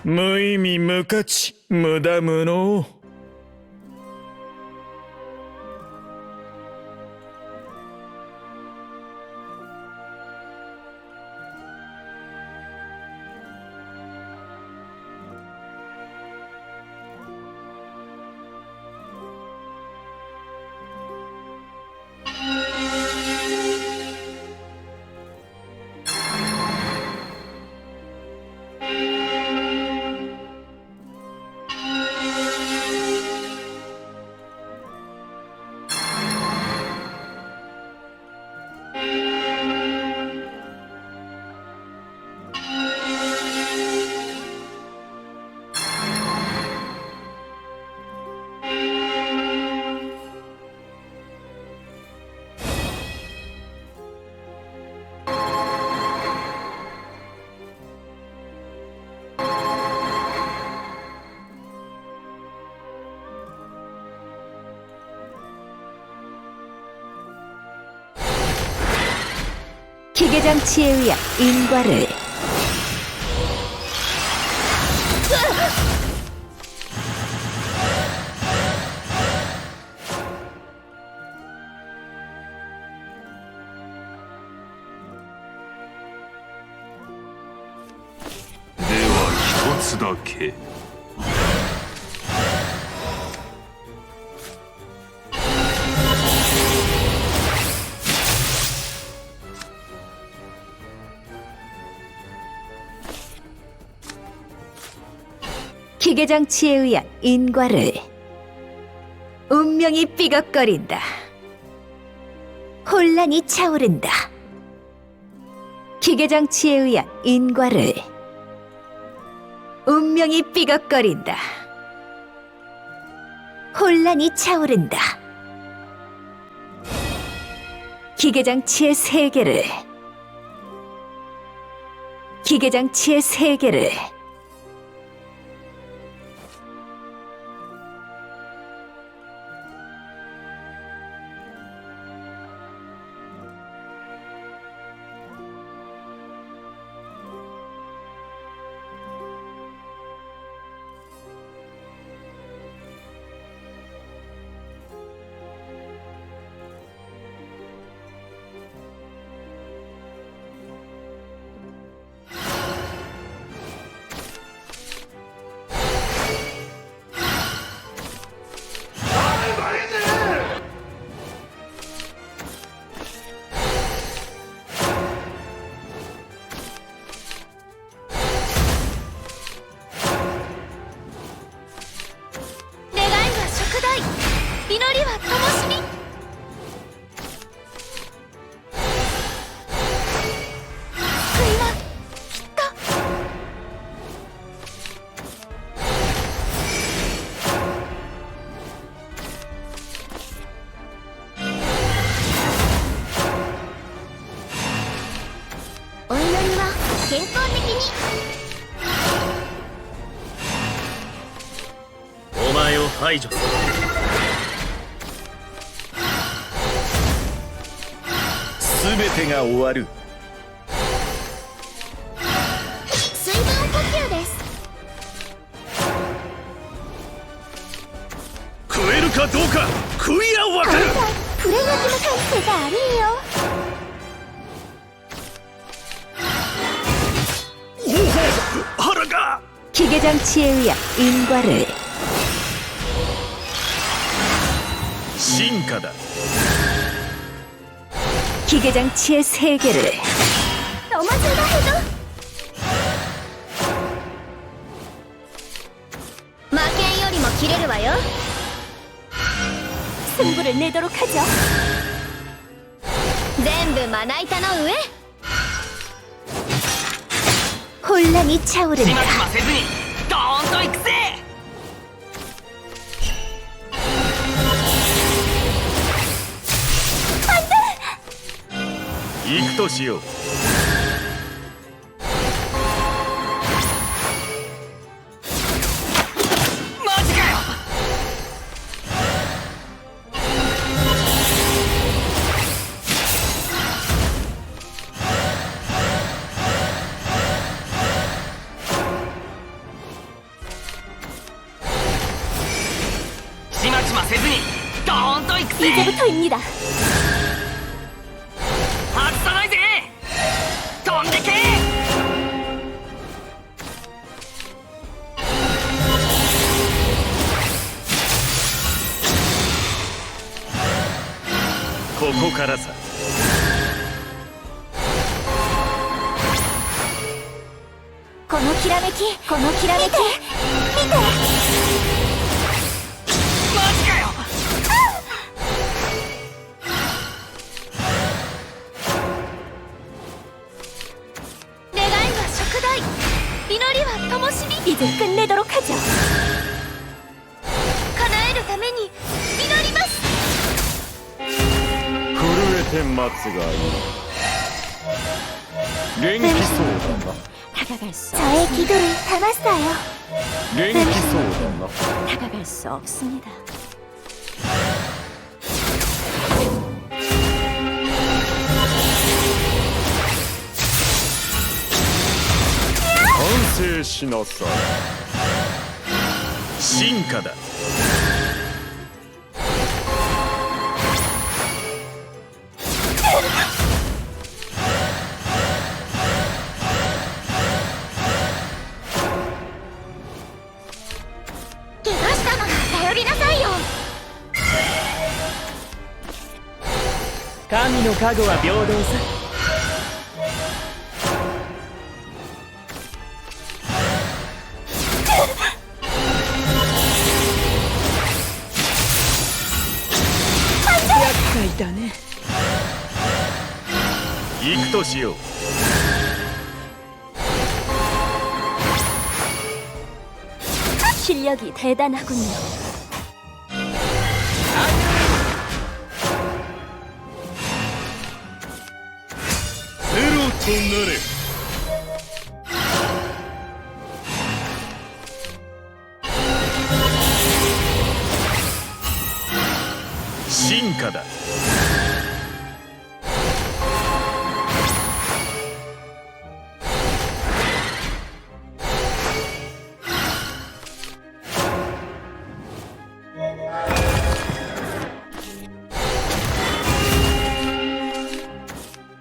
無意味無価値無駄無能。기계장치에 의한 인과를では一つだけ。기계장치에 의한 인과를 운명이 삐걱거린다. 혼란이 차오른다. 기계장치에 의한 인과를 운명이 삐걱거린다. 혼란이 차오른다. 기계장치의 세계를 기계장치의 세계를お前を排除する。すべてが終わる。水分補給です。食えるかどうか食いやわかる。プレイ焼きの体勢がありよ。腹が。 기계장치에 의한 인과를 進化だ。 기계장치의 세계를 お祭りだけど負けんよりも切れるわよ。 승부를 내도록 하죠. 全部まな板の上。 혼란이 차오른다. ませずにドーンと行くぜ。行くとしよう。マジかよ。このきらめき、このきらめき、見てマジかよ。願いは食材、祈りは灯火。 이제 끝내도록 하죠. 叶えるために祈ります。震えて待つがいい。元気そうだな。 다가갈 수 저의 기도를 담았어요. 元気そうだな。 다가갈 수 없습니다. 제しなさい。進化だ。怪我したのが頼りなさいよ。神の加護は平等さ。厄介だね。行くとしよう。 실력이 대단하군요. ゼロとなれ。進化だ。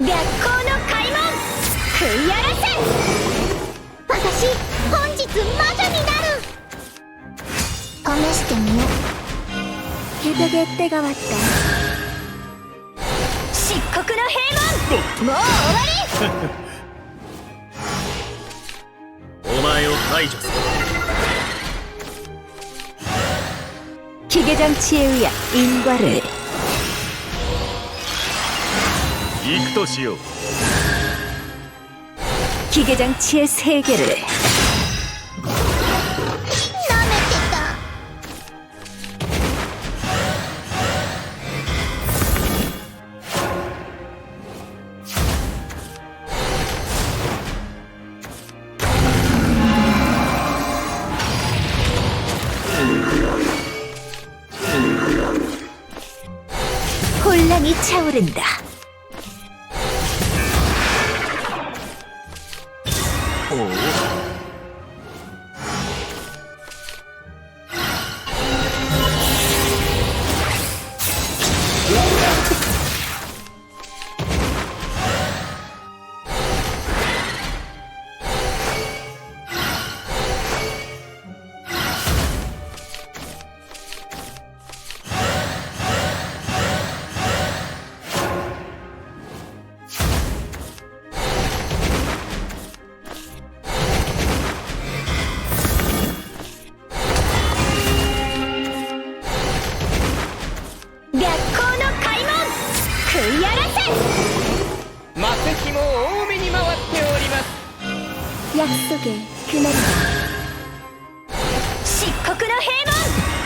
逆光の開門、食い荒らせ。私本日魔女になる。試してみよう。 기적의 때가 왔다. 漆黒の閉門、もう終わり。お前を排除する。 기계장치에 의한 인과를 行くとしよう。 기계장치의 세계를 なめてた。 혼란이 차오른다. 약속의 그날이다. 漆黒の閉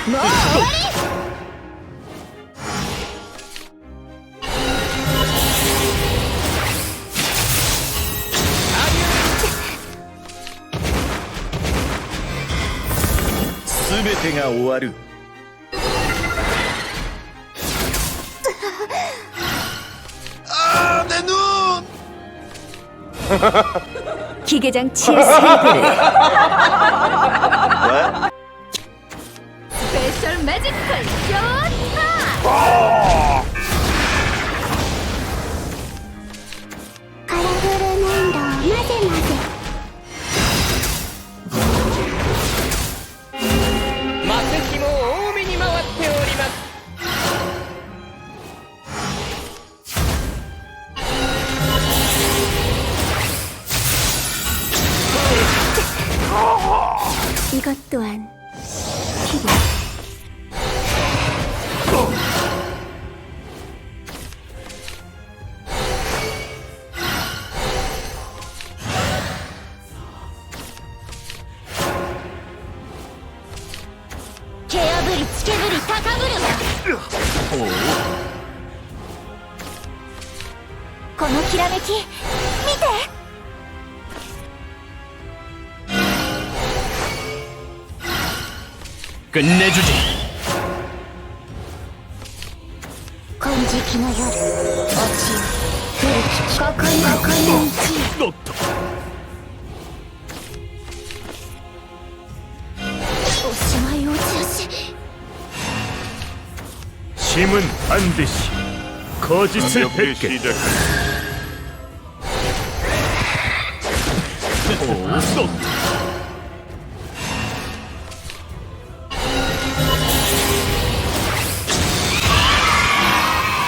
門、もう終わり。すべてが終わる。 기계장치의 세계를 スペシャルマジックショーカラフル粘土混ぜ混ぜ。魔石も多めに回っております。 こ 이것 또한 필요.蹴破りつけぶり高ぶるわ。このきらめき見て。 끝내주지. 金色の夜落ちよ古きここにここに道よ。 너또 おしまいを散らし 힘은 반드시 거짓을 가볍게 뱉게. 시작한다. 또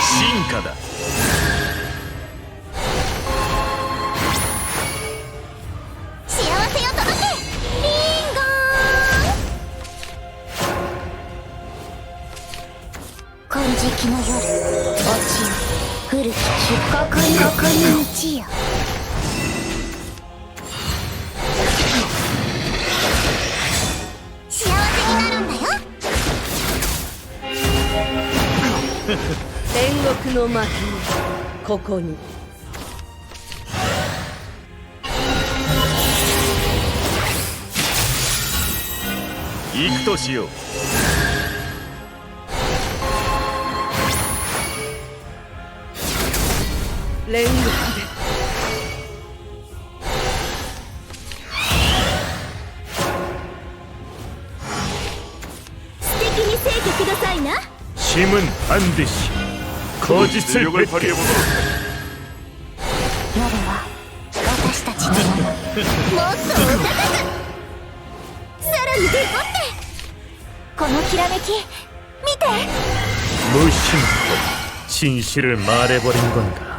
進化だ.幸せを届けリンゴーン。金色の夜落ちよ古きここにここに道よ。幸せになるんだよ。天国の幕ここに。 行くとしよう. 煉獄で 素敵に生去くださいな。 힘은 반드시 거짓을 실력을 뱉게. 발휘해보도록 하지. 夜は私たちのもの。もっとお高くさらに出っ張ってこのきらめき見て。 무심코 진실을 말해버린 건가?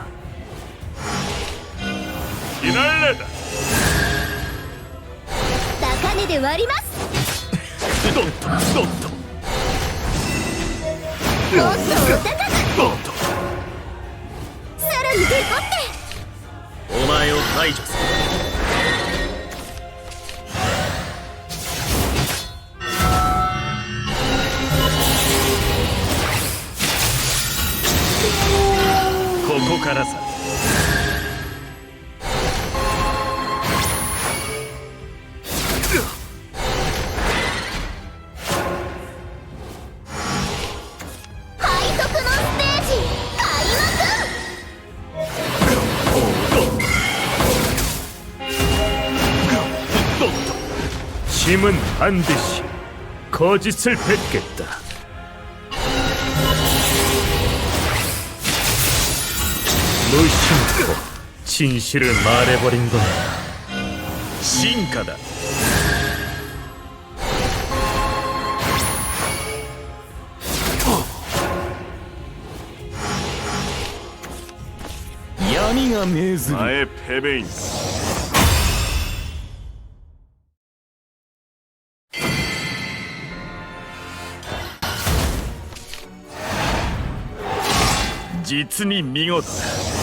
피날레다. 高値で割ります。 또또 もっとお高く 또또 さらに出っ張って お前を排除する.ここからさ. 背徳のステージ開幕。 힘은 반드시 거짓을 뱉겠다. 무심코 진실을 말해버린 건가?進化だ. 야미가 매즈리. 나의 패배인.実に見事だ.